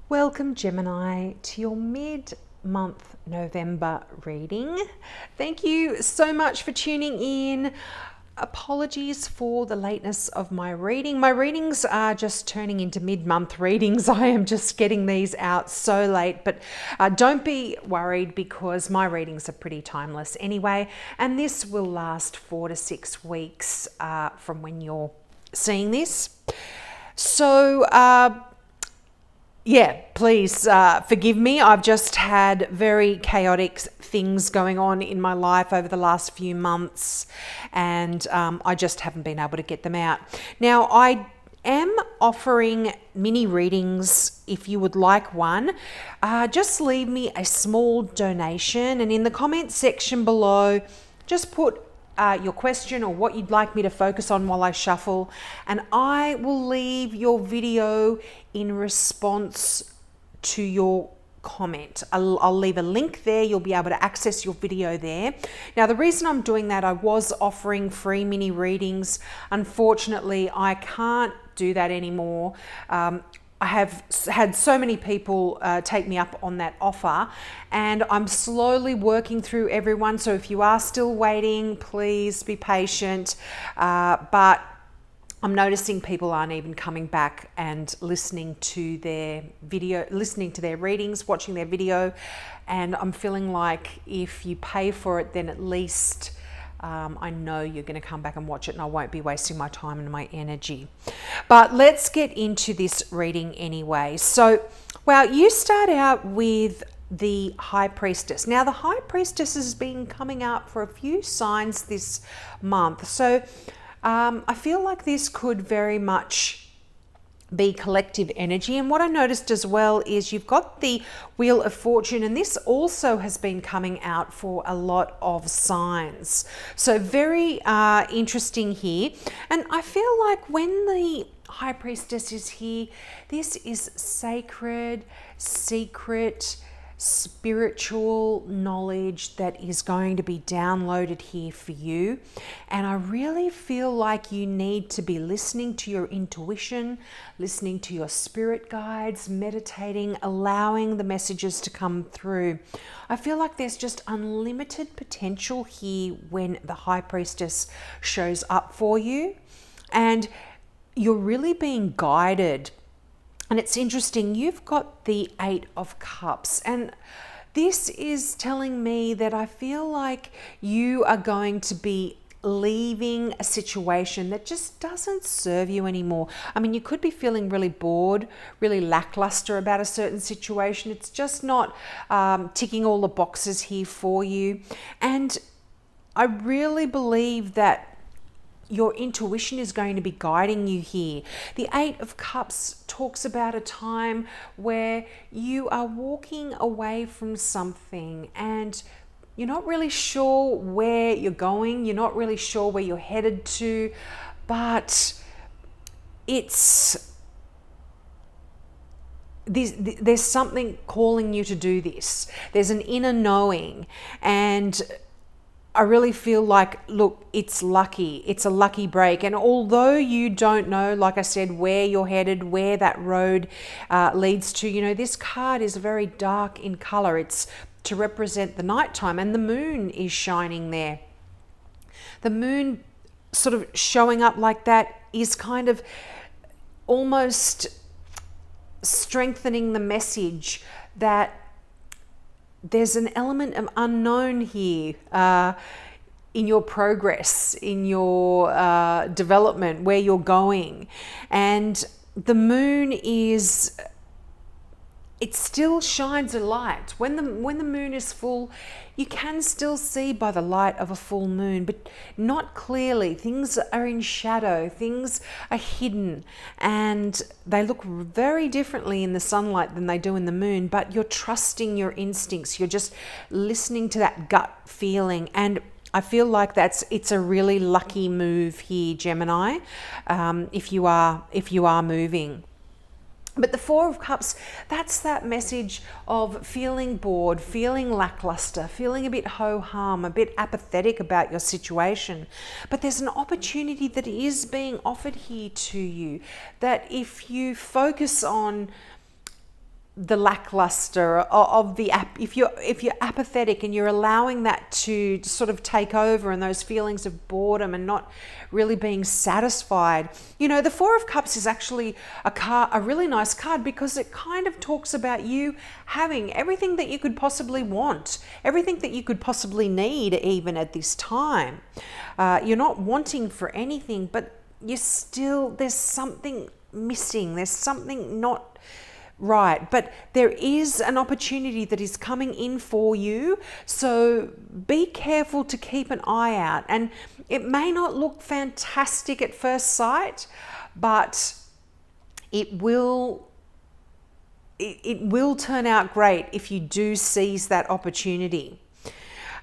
Welcome, Gemini, to your mid-month November reading. Thank you so much for tuning in. Apologies for the lateness of my reading. My readings are just turning into mid-month readings. I am just getting these out so late, but don't be worried because my readings are pretty timeless anyway, and this will last 4 to 6 weeks from when you're seeing this. So, yeah, please forgive me. I've just had very chaotic things going on in my life over the last few months, and I just haven't been able to get them out. Now, I am offering mini readings. If you would like one, just leave me a small donation, and in the comment section below, just put your question or what you'd like me to focus on while I shuffle, and I will leave your video in response to your comment. I'll leave a link there. You'll be able to access your video there. Now, the reason I'm doing that, I was offering free mini readings. Unfortunately, I can't do that anymore. I have had so many people take me up on that offer, and I'm slowly working through everyone. So if you are still waiting, please be patient. But I'm noticing people aren't even coming back and listening to their readings, watching their video. And I'm feeling like if you pay for it, then at least I know you're going to come back and watch it, and I won't be wasting my time and my energy. But let's get into this reading anyway. So, well, you start out with the High Priestess. Now, the High Priestess has been coming up for a few signs this month. So, I feel like this could very much be collective energy. And what I noticed as well is you've got the Wheel of Fortune, and this also has been coming out for a lot of signs. So very interesting here. And I feel like when the High Priestess is here, this is sacred, secret, spiritual knowledge that is going to be downloaded here for you. And I really feel like you need to be listening to your intuition, listening to your spirit guides, meditating, allowing the messages to come through. I feel like there's just unlimited potential here when the High Priestess shows up for you, and you're really being guided. And it's interesting, you've got the 8 of Cups, and this is telling me that I feel like you are going to be leaving a situation that just doesn't serve you anymore. I mean, you could be feeling really bored, really lackluster about a certain situation. It's just not ticking all the boxes here for you. And I really believe that your intuition is going to be guiding you here. The 8 of Cups talks about a time where you are walking away from something and you're not really sure where you're going. You're not really sure where you're headed to, but there's something calling you to do this. There's an inner knowing, and I really feel like, look, it's lucky. It's a lucky break. And although you don't know, like I said, where you're headed, where that road leads to, you know, this card is very dark in color. It's to represent the nighttime, and the moon is shining there. The moon sort of showing up like that is kind of almost strengthening the message that there's an element of unknown here in your progress, in your development, where you're going. And the moon it still shines a light. When the moon is full, you can still see by the light of a full moon, but not clearly. Things are in shadow, things are hidden, and they look very differently in the sunlight than they do in the moon, but you're trusting your instincts. You're just listening to that gut feeling, and I feel like it's a really lucky move here, Gemini, if you are moving. But the 4 of Cups, that's that message of feeling bored, feeling lackluster, feeling a bit ho-hum, a bit apathetic about your situation. But there's an opportunity that is being offered here to you, that if you focus on the lackluster of the app. If you're apathetic and you're allowing that to sort of take over, and those feelings of boredom and not really being satisfied, the Four of Cups is actually a really nice card, because it kind of talks about you having everything that you could possibly want, everything that you could possibly need, even at this time. You're not wanting for anything, but there's something missing, there's something not right, but there is an opportunity that is coming in for you. So be careful to keep an eye out. And it may not look fantastic at first sight, but it will turn out great if you do seize that opportunity.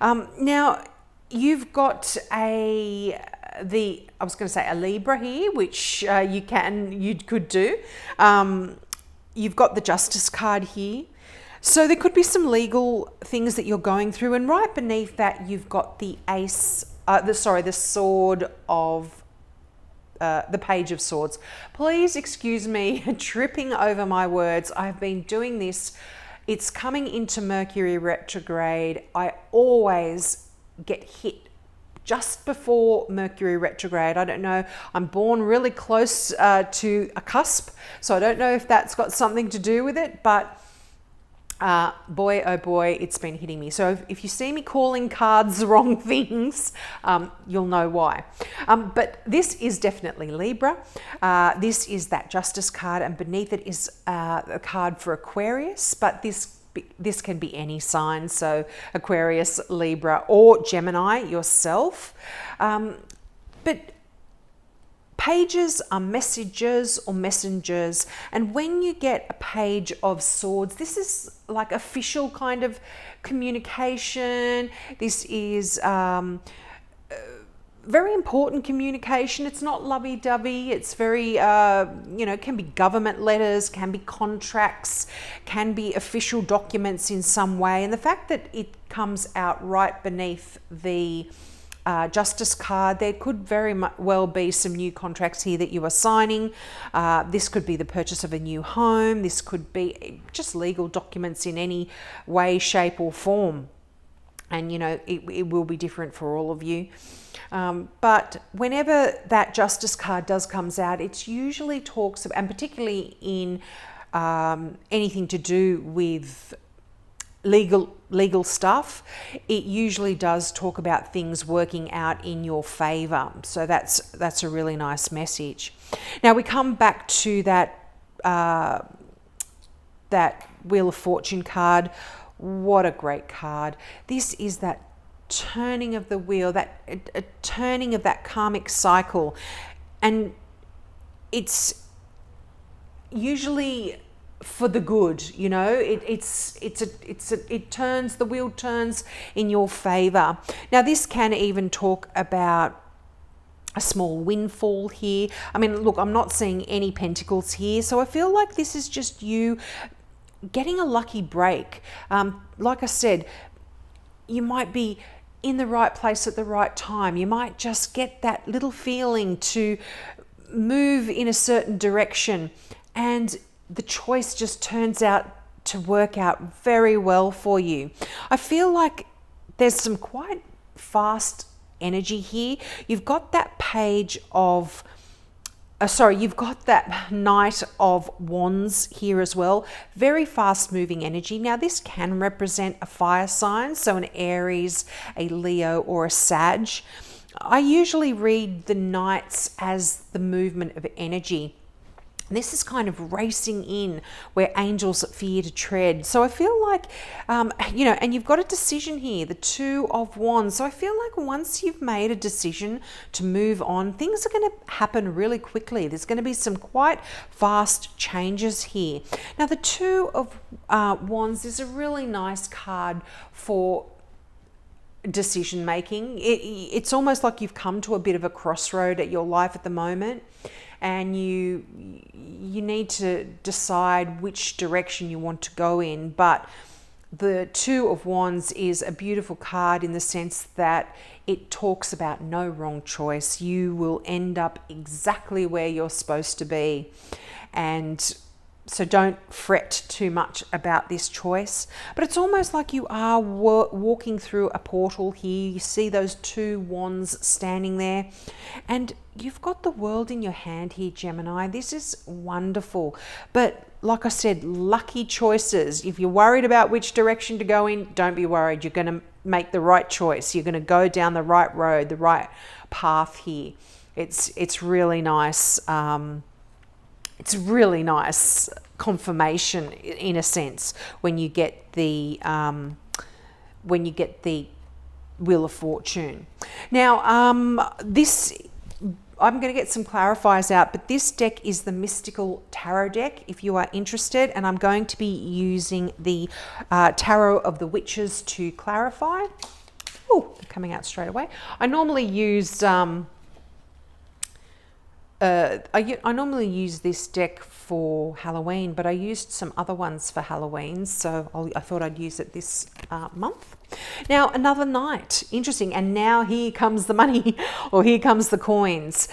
Now, you've got a Libra here, which you could do. You've got the Justice card here. So there could be some legal things that you're going through, and right beneath that you've got the sword of the Page of Swords. Please excuse me tripping over my words. I've been doing this. It's coming into Mercury retrograde. I always get hit just before Mercury retrograde. I don't know. I'm born really close to a cusp, so I don't know if that's got something to do with it, but boy, oh boy, it's been hitting me. So if you see me calling cards the wrong things, you'll know why. But this is definitely Libra. This is that Justice card, and beneath it is a card for Aquarius, but this can be any sign, so Aquarius, Libra, or Gemini yourself. But pages are messages or messengers, and when you get a Page of Swords, this is like official kind of communication. This is very important communication. It's not lovey-dovey. It's very, can be government letters, can be contracts, can be official documents in some way. And the fact that it comes out right beneath the Justice card, there could very well be some new contracts here that you are signing. This could be the purchase of a new home. This could be just legal documents in any way, shape or form. And, it will be different for all of you. But whenever that Justice card comes out, it usually talks about, and particularly in anything to do with legal stuff, it usually does talk about things working out in your favor. So that's a really nice message. Now we come back to that Wheel of Fortune card. What a great card. This is that turning of the wheel, that a turning of that karmic cycle, and it's usually for the good. The wheel turns in your favor. Now this can even talk about a small windfall here. I mean, look, I'm not seeing any pentacles here, so I feel like this is just you getting a lucky break. Like I said, you might be in the right place at the right time. You might just get that little feeling to move in a certain direction, and the choice just turns out to work out very well for you. I feel like there's some quite fast energy here. You've got that you've got that Knight of Wands here as well. Very fast moving energy. Now this can represent a fire sign, so an Aries, a Leo or a Sag. I usually read the Knights as the movement of energy. This is kind of racing in where angels fear to tread. So I feel like, and you've got a decision here, the Two of Wands. So I feel like once you've made a decision to move on, things are going to happen really quickly. There's going to be some quite fast changes here. Now, the Two of Wands is a really nice card for decision making. It's almost like you've come to a bit of a crossroad at your life at the moment, and you need to decide which direction you want to go in. But the Two of Wands is a beautiful card in the sense that it talks about no wrong choice. You will end up exactly where you're supposed to be. And So don't fret too much about this choice. But it's almost like you are walking through a portal here. You see those two wands standing there. And you've got the world in your hand here, Gemini. This is wonderful. But like I said, lucky choices. If you're worried about which direction to go in, don't be worried. You're going to make the right choice. You're going to go down the right road, the right path here. It's really nice. It's really nice confirmation in a sense when you get the Wheel of Fortune. Now, this, I'm going to get some clarifiers out, but this deck is the Mystical Tarot deck if you are interested, and I'm going to be using the Tarot of the Witches to clarify. Oh, they're coming out straight away. I normally use I normally use this deck for Halloween, but I used some other ones for Halloween, so I thought I'd use it this month. Now, another knight, interesting, and now here comes the money, or here comes the coins.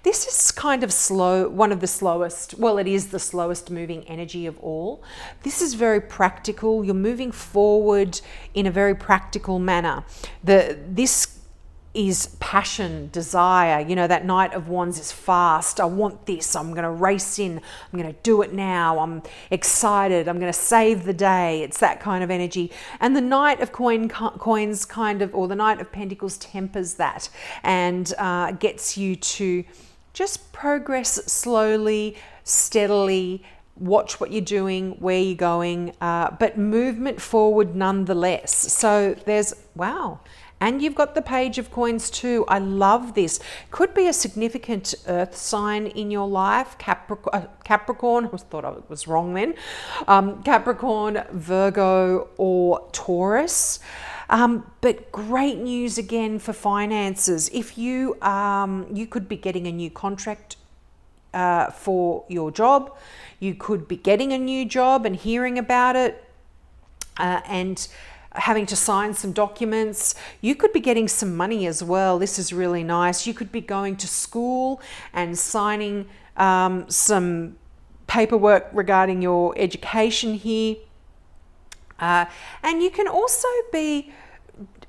This is kind of slow, one of the slowest, well, it is the slowest moving energy of all. This is very practical. You're moving forward in a very practical manner. This is passion, desire. You know, that Knight of Wands is fast. I want this. I'm going to race in. I'm going to do it now. I'm excited. I'm going to save the day. It's that kind of energy. And the Knight of Coins kind of, or the Knight of Pentacles tempers that and gets you to just progress slowly, steadily, watch what you're doing, where you're going, but movement forward nonetheless. So there's, wow. And you've got the Page of Coins too. I love this. Could be a significant earth sign in your life. Capricorn, I thought I was wrong then. Capricorn, Virgo, or Taurus. But great news again for finances. If you could be getting a new contract for your job. You could be getting a new job and hearing about it. And having to sign some documents. You could be getting some money as well. This is really nice. You could be going to school and signing some paperwork regarding your education here. And you can also be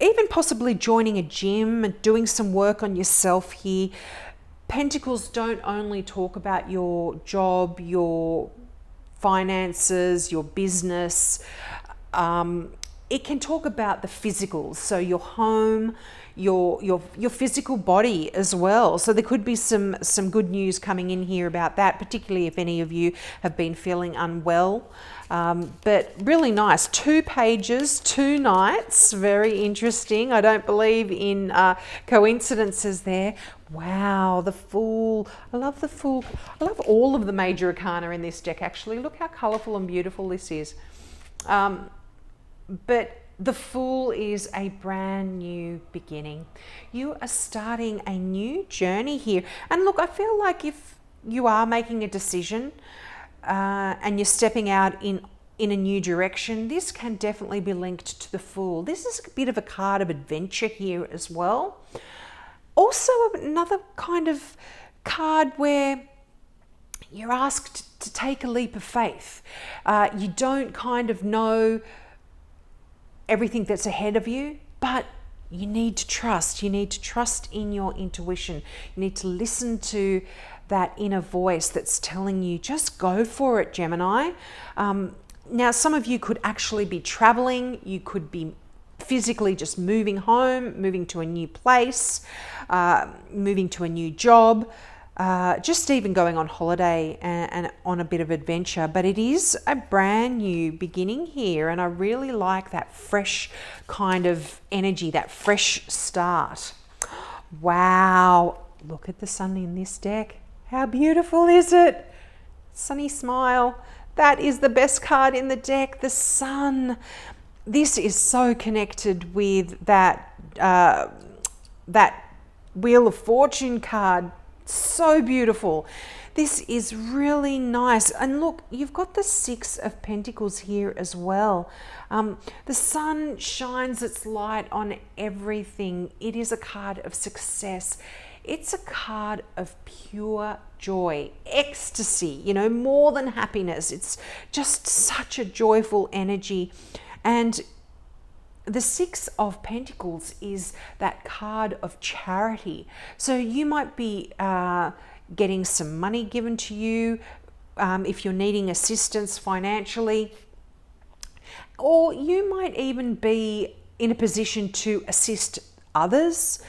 even possibly joining a gym and doing some work on yourself here. Pentacles don't only talk about your job, your finances, your business. It can talk about the physical, so your home, your physical body as well. So there could be some good news coming in here about that, particularly if any of you have been feeling unwell. But really nice. 2 pages, 2 knights, very interesting. I don't believe in coincidences there. Wow, the Fool. I love the Fool. I love all of the major arcana in this deck, actually. Look how colourful and beautiful this is. But the Fool is a brand new beginning. You are starting a new journey here. And look, I feel like if you are making a decision and you're stepping out in a new direction, this can definitely be linked to the Fool. This is a bit of a card of adventure here as well. Also, another kind of card where you're asked to take a leap of faith. You don't kind of know everything that's ahead of you, but you need to trust. You need to trust in your intuition. You need to listen to that inner voice that's telling you, just go for it, Gemini. Now, some of you could actually be traveling. You could be physically just moving home, moving to a new place, moving to a new job. Just even going on holiday and on a bit of adventure. But it is a brand new beginning here, and I really like that fresh kind of energy, that fresh start. Wow, look at the sun in this deck. How beautiful is it? Sunny smile. That is the best card in the deck, the sun. This is so connected with that Wheel of Fortune card. So beautiful. This is really nice. And look, you've got the 6 of Pentacles here as well. The sun shines its light on everything. It is a card of success. It's a card of pure joy, ecstasy, you know, more than happiness. It's just such a joyful energy. And the Six of Pentacles is that card of charity. So you might be getting some money given to you if you're needing assistance financially, or you might even be in a position to assist others,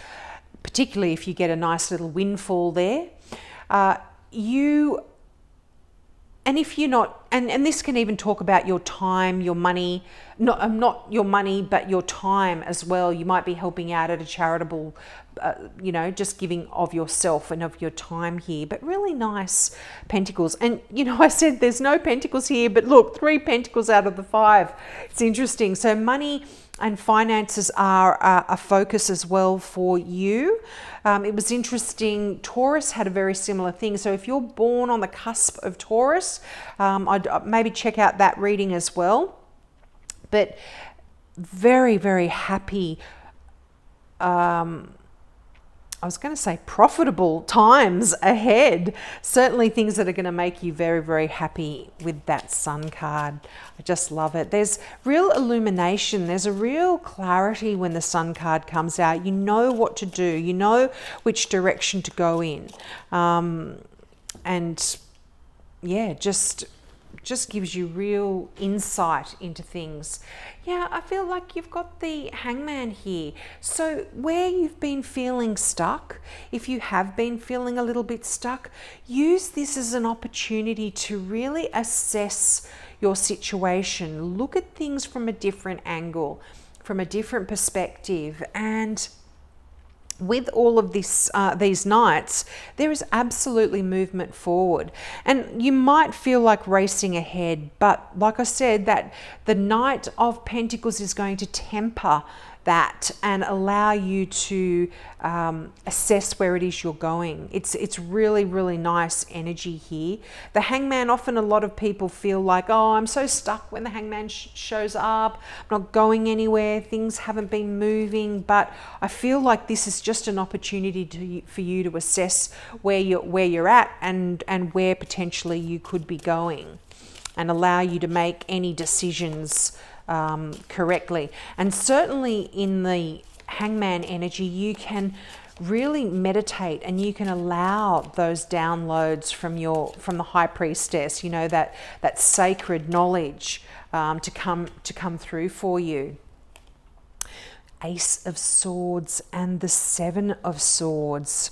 particularly if you get a nice little windfall there. And if you're not, and this can even talk about your time, your money, not your money, but your time as well. You might be helping out at a charitable, you know, just giving of yourself and of your time here, but really nice pentacles. And, you know, I said there's no pentacles here, but look, 3 pentacles out of the 5. It's interesting. So money and finances are a focus as well for you. It was interesting, Taurus had a very similar thing. So if you're born on the cusp of Taurus, I'd maybe check out that reading as well. But very, very happy, I was going to say profitable times ahead. Certainly things that are going to make you very, very happy with that Sun card. I just love it. There's real illumination. There's a real clarity when the Sun card comes out. You know what to do. You know which direction to go in. And yeah, just gives you real insight into things. Yeah, I feel like you've got the Hangman here. So where you've been feeling stuck, if you have been feeling a little bit stuck, use this as an opportunity to really assess your situation. Look at things from a different angle, from a different perspective. And with all of this, these nights, there is absolutely movement forward. And you might feel like racing ahead, but like I said, that the Knight of Pentacles is going to temper that and allow you to assess where it is you're going. It's really, really nice energy here. The Hangman, often a lot of people feel like, oh, I'm so stuck when the Hangman shows up. I'm not going anywhere. Things haven't been moving. But I feel like this is just an opportunity for you to assess where you're at and where potentially you could be going, and allow you to make any decisions correctly. And certainly in the Hangman energy, you can really meditate and you can allow those downloads from the High Priestess, you know, that sacred knowledge to come through for you. Ace of Swords and the Seven of Swords.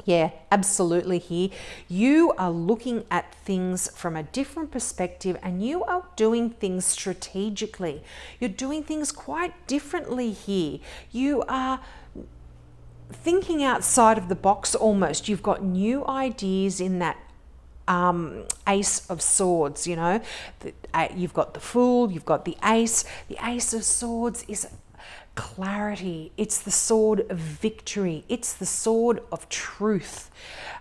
Yeah, absolutely here. You are looking at things from a different perspective and you are doing things strategically. You're doing things quite differently here. You are thinking outside of the box almost. You've got new ideas in that Ace of Swords, you know. You've got the Fool, you've got the Ace. The Ace of Swords is clarity. It's the sword of victory. It's the sword of truth.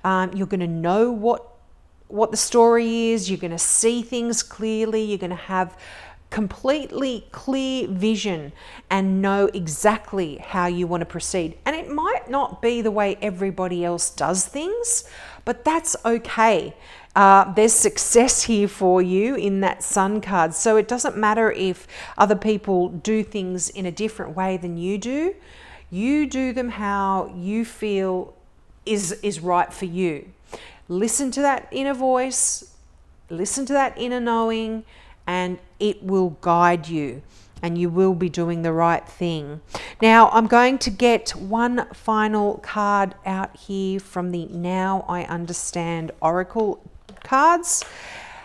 You're going to know what the story is. You're going to see things clearly. You're going to have completely clear vision and know exactly how you want to proceed. And it might not be the way everybody else does things, but that's okay. There's success here for you in that Sun card. So it doesn't matter if other people do things in a different way than you do. You do them how you feel is right for you. Listen to that inner voice, listen to that inner knowing, and it will guide you and you will be doing the right thing. Now, I'm going to get one final card out here from the Now I Understand Oracle cards,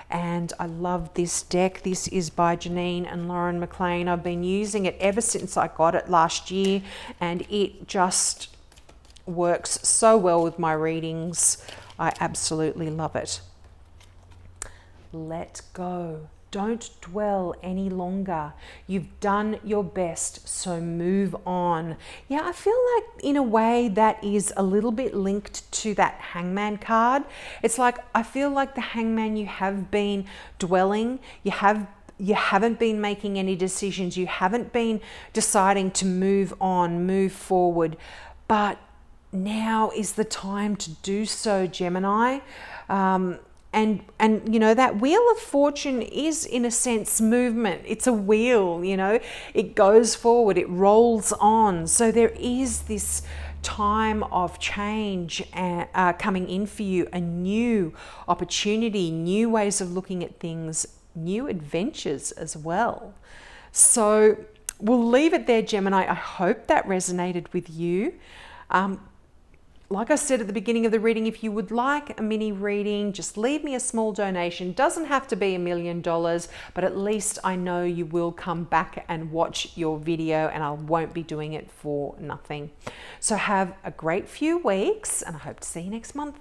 and I love this deck. This is by Janine and Lauren McLean. I've been using it ever since I got it last year, and it just works so well with my readings. I absolutely love it. Let go. Don't dwell any longer. You've done your best, so move on. Yeah, I feel like in a way that is a little bit linked to that Hangman card. It's like, I feel like the Hangman, you have been dwelling, you haven't been making any decisions, you haven't been deciding to move on, move forward, but now is the time to do so, Gemini. And you know, that wheel of fortune is in a sense movement. It's a wheel, you know, it goes forward, it rolls on. So there is this time of change coming in for you, a new opportunity, new ways of looking at things, new adventures as well. So we'll leave it there, Gemini. I hope that resonated with you. Like I said at the beginning of the reading, if you would like a mini reading, just leave me a small donation. Doesn't have to be $1 million, but at least I know you will come back and watch your video, and I won't be doing it for nothing. So have a great few weeks, and I hope to see you next month.